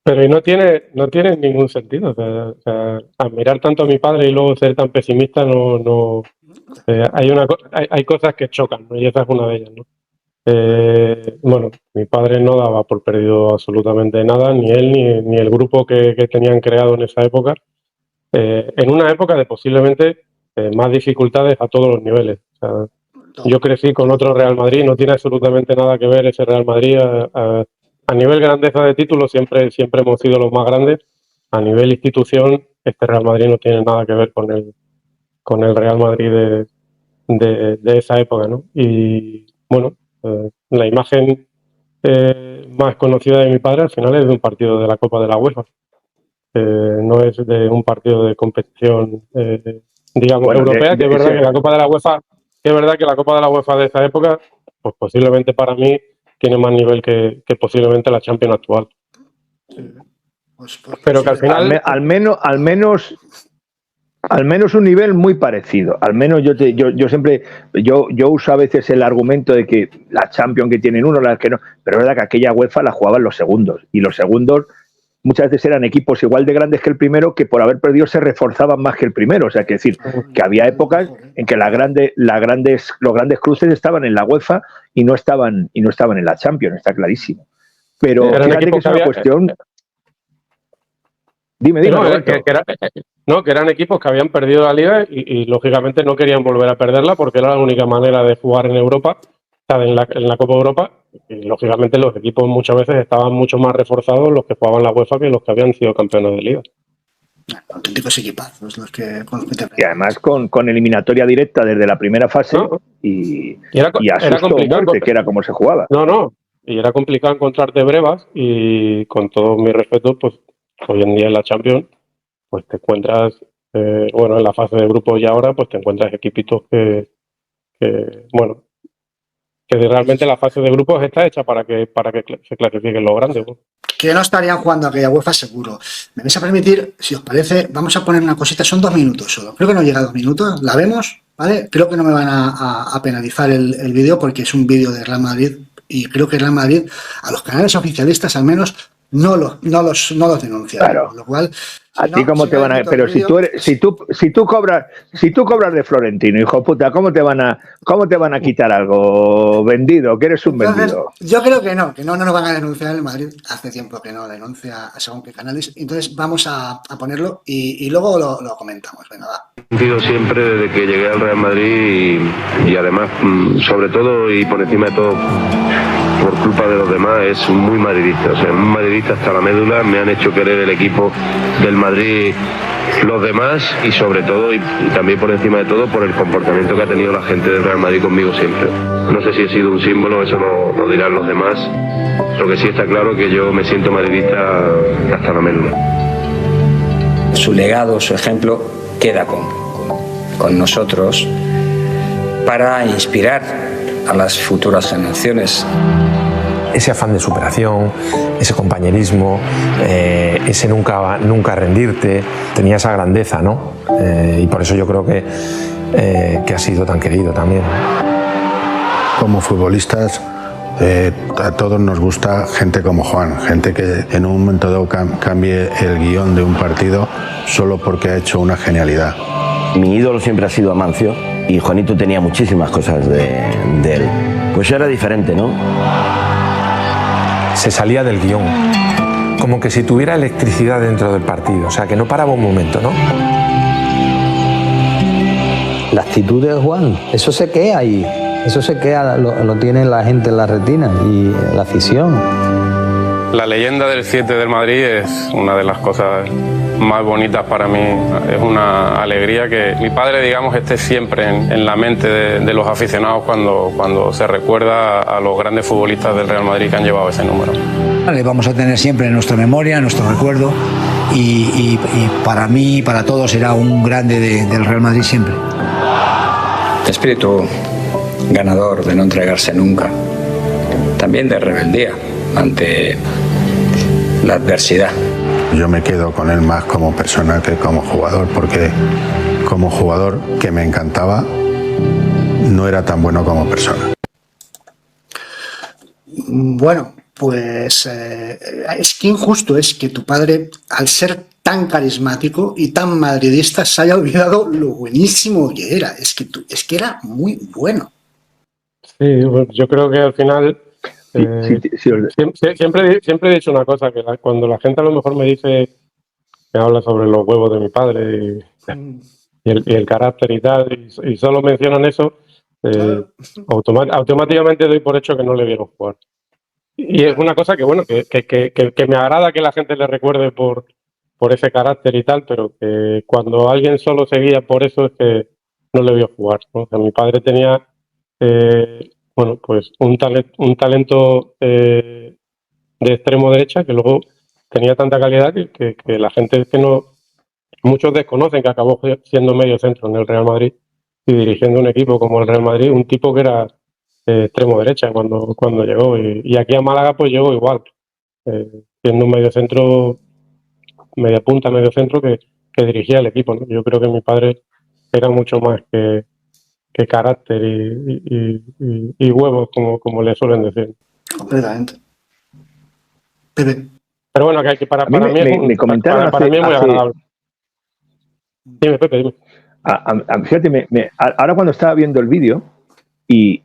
Pero y no tiene ningún sentido. O sea, admirar tanto a mi padre y luego ser tan pesimista hay cosas que chocan, ¿no? Y esa es una de ellas, ¿no? Bueno, mi padre no daba por perdido absolutamente nada, ni él ni el grupo que tenían creado en esa época, en una época de posiblemente más dificultades a todos los niveles. O sea, yo crecí con otro Real Madrid, no tiene absolutamente nada que ver ese Real Madrid. A nivel grandeza de títulos siempre hemos sido los más grandes. A nivel institución, este Real Madrid no tiene nada que ver con el Real Madrid de esa época, ¿no? Y bueno, la imagen más conocida de mi padre al final es de un partido de la Copa de la UEFA. No es de un partido de competición, digamos, bueno, europea, que es verdad que la Copa de la UEFA, que es verdad que la Copa de la UEFA de esa época, pues posiblemente para mí tiene más nivel que posiblemente la Champions actual. Pero que al final, al menos un nivel muy parecido. Al menos yo uso a veces el argumento de que la Champions que tienen uno, las que no, pero es verdad que aquella UEFA la jugaban los segundos, y los segundos muchas veces eran equipos igual de grandes que el primero, que por haber perdido se reforzaban más que el primero. O sea, que decir que había épocas en que los grandes cruces estaban en la UEFA y no estaban en la Champions, está clarísimo. Pero fíjate que es una cuestión. Dime, que eran equipos que habían perdido la liga y lógicamente no querían volver a perderla porque era la única manera de jugar en Europa, en la Copa Europa, y lógicamente los equipos muchas veces estaban mucho más reforzados los que jugaban la UEFA que los que habían sido campeones de liga. Auténticos equipazos los que y además con eliminatoria directa desde la primera fase, y a susto o muerte, que era como se jugaba. Y era complicado encontrarte brevas, y con todo mi respeto, pues hoy en día en la Champions pues te encuentras, en la fase de grupos y ahora pues te encuentras equipitos que realmente la fase de grupos está hecha para que se clasifiquen los grandes, ¿no? Que no estarían jugando aquella UEFA seguro. Me vais a permitir, si os parece, vamos a poner una cosita, son 2 minutos solo. Creo que no llega a 2 minutos, la vemos, ¿vale? Creo que no me van a penalizar el vídeo porque es un vídeo de Real Madrid, y creo que Real Madrid, a los canales oficialistas al menos, no los denuncian. Claro. Con lo cual, a ti cómo te van a, pero si tú cobras de Florentino, hijo puta, ¿cómo te van a quitar algo vendido? Que eres un vendido. Yo creo que no nos van a denunciar. El Madrid hace tiempo que no denuncia a según qué canales. Entonces vamos a ponerlo y luego lo comentamos. Venga, va. He sentido siempre desde que llegué al Real Madrid y además, sobre todo y por encima de todo, por culpa de los demás, es muy madridista. O sea, muy madridista hasta la médula. Me han hecho querer el equipo del Madrid, los demás, y sobre todo y también por encima de todo por el comportamiento que ha tenido la gente del Real Madrid conmigo siempre. No sé si he sido un símbolo, eso lo dirán los demás. Lo que sí está claro que yo me siento madridista hasta la médula. Su legado, su ejemplo queda con nosotros para inspirar a las futuras generaciones. Ese afán de superación, ese compañerismo, ese nunca rendirte, tenía esa grandeza, ¿no? Y por eso yo creo que ha sido tan querido también. Como futbolistas, a todos nos gusta gente como Juan, gente que en un momento dado cambie el guión de un partido solo porque ha hecho una genialidad. Mi ídolo siempre ha sido Amancio y Juanito tenía muchísimas cosas de él. Pues era diferente, ¿no? Se salía del guión, como que si tuviera electricidad dentro del partido, o sea, que no paraba un momento, ¿no? La actitud de Juan, eso se queda ahí, eso se queda, lo tiene la gente en la retina y la afición. La leyenda del 7 del Madrid es una de las cosas más bonitas para mí. Es una alegría que mi padre, digamos, esté siempre en la mente de los aficionados cuando se recuerda a los grandes futbolistas del Real Madrid que han llevado ese número. Le vamos a tener siempre en nuestra memoria, en nuestro recuerdo, y para mí y para todos será un grande del Real Madrid siempre. Espíritu ganador, de no entregarse nunca, también de rebeldía ante la adversidad. Yo me quedo con él más como persona que como jugador, porque como jugador, que me encantaba, no era tan bueno como persona. Bueno, pues es que injusto es que tu padre, al ser tan carismático y tan madridista, se haya olvidado lo buenísimo que era. Es que era muy bueno. Sí, bueno, yo creo que al final siempre he dicho una cosa, que cuando la gente a lo mejor me dice, me habla sobre los huevos de mi padre y el carácter y tal, y solo mencionan eso, automáticamente doy por hecho que no le vieron jugar. Y es una cosa que, bueno, que me agrada que la gente le recuerde por ese carácter y tal, pero que cuando alguien solo seguía por eso es que no le vio jugar, ¿no? O sea, mi padre tenía, bueno, pues un talento de extremo derecha que luego tenía tanta calidad que la gente que no, muchos desconocen que acabó siendo medio centro en el Real Madrid y dirigiendo un equipo como el Real Madrid, un tipo que era extremo derecha cuando llegó, y aquí a Málaga pues llegó igual, siendo un medio centro, media punta, medio centro que dirigía el equipo, ¿no? Yo creo que mi padre era mucho más que carácter y huevos, como le suelen decir. Completamente. Pepe. Pero bueno, que para mí es muy agradable. Dime, Pepe, dime. Fíjate, ahora cuando estaba viendo el vídeo y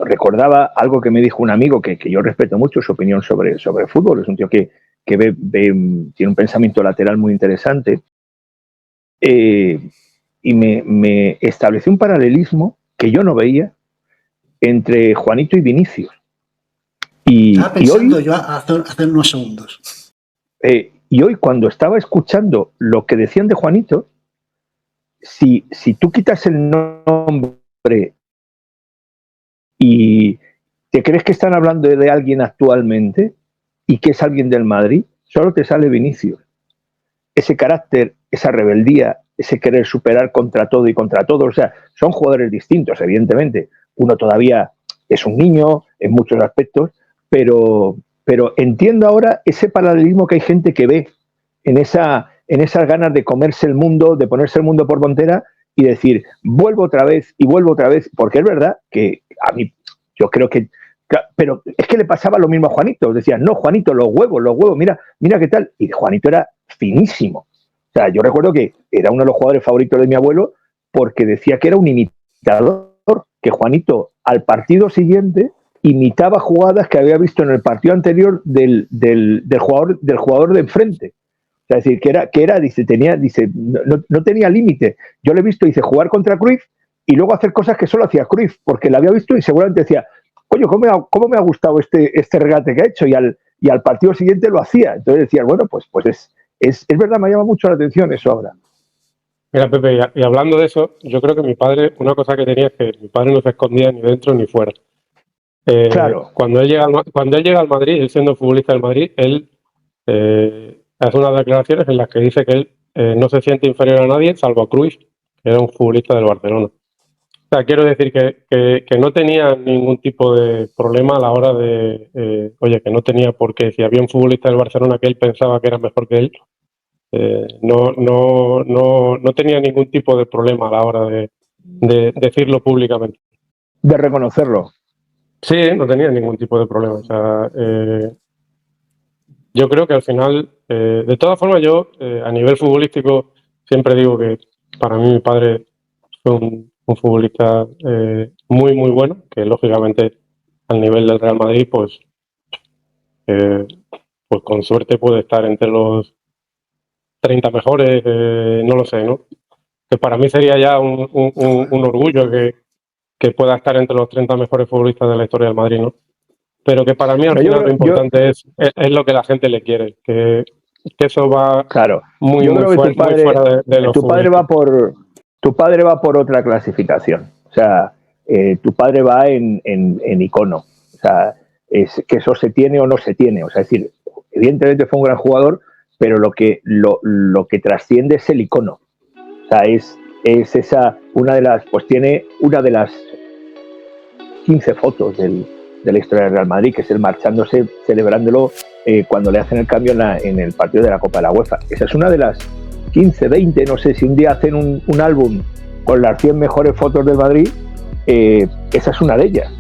recordaba algo que me dijo un amigo que yo respeto mucho, su opinión sobre fútbol, es un tío que tiene un pensamiento lateral muy interesante, y me estableció un paralelismo que yo no veía entre Juanito y Vinicius. Estaba pensando hoy, yo hace unos segundos. Y hoy, cuando estaba escuchando lo que decían de Juanito, si tú quitas el nombre y te crees que están hablando de alguien actualmente y que es alguien del Madrid, solo te sale Vinicius. Ese carácter, esa rebeldía, ese querer superar contra todo y contra todo, o sea, son jugadores distintos, evidentemente. Uno todavía es un niño en muchos aspectos, pero entiendo ahora ese paralelismo que hay gente que ve en esas ganas de comerse el mundo, de ponerse el mundo por montera y decir, vuelvo otra vez, porque es verdad que a mí, yo creo que, pero es que le pasaba lo mismo a Juanito, decían, no, Juanito, los huevos, mira qué tal, y Juanito era finísimo. O sea, yo recuerdo que era uno de los jugadores favoritos de mi abuelo porque decía que era un imitador, que Juanito al partido siguiente imitaba jugadas que había visto en el partido anterior del jugador de enfrente. O sea, es decir, que era no tenía límite. Yo le he visto, jugar contra Cruyff y luego hacer cosas que solo hacía Cruyff, porque la había visto y seguramente decía, coño, ¿cómo me ha gustado este regate que ha hecho? Y al partido siguiente lo hacía. Entonces decía, bueno, pues es verdad, me llama mucho la atención eso ahora. Mira, Pepe, y hablando de eso, yo creo que mi padre, una cosa que tenía es que mi padre no se escondía ni dentro ni fuera. Claro. Cuando él llega al Madrid, él siendo futbolista del Madrid, él hace unas declaraciones en las que dice que él no se siente inferior a nadie, salvo a Cruyff, que era un futbolista del Barcelona. O sea, quiero decir que no tenía ningún tipo de problema a la hora de, que no tenía por qué, si había un futbolista del Barcelona que él pensaba que era mejor que él, no tenía ningún tipo de problema a la hora de decirlo públicamente. De reconocerlo. Sí, no tenía ningún tipo de problema. O sea, yo creo que al final, de todas formas, yo a nivel futbolístico siempre digo que para mí mi padre fue un futbolista muy, muy bueno, que lógicamente al nivel del Real Madrid, pues con suerte puede estar entre los 30 mejores, no lo sé, ¿no? Que para mí sería ya un orgullo que pueda estar entre los 30 mejores futbolistas de la historia del Madrid, ¿no? Pero que para mí al final lo importante es lo que la gente le quiere, que eso va muy fuera de los tu padre va por otra clasificación. O sea, tu padre va en icono. O sea, es que eso se tiene o no se tiene. O sea, es decir, evidentemente fue un gran jugador, pero lo que trasciende es el icono. O sea, es tiene una de las 15 fotos de la historia del Real Madrid, que es él marchándose, celebrándolo cuando le hacen el cambio en el partido de la Copa de la UEFA. Esa es una de las 15, 20, no sé, si un día hacen un álbum con las 100 mejores fotos del Madrid, esa es una de ellas.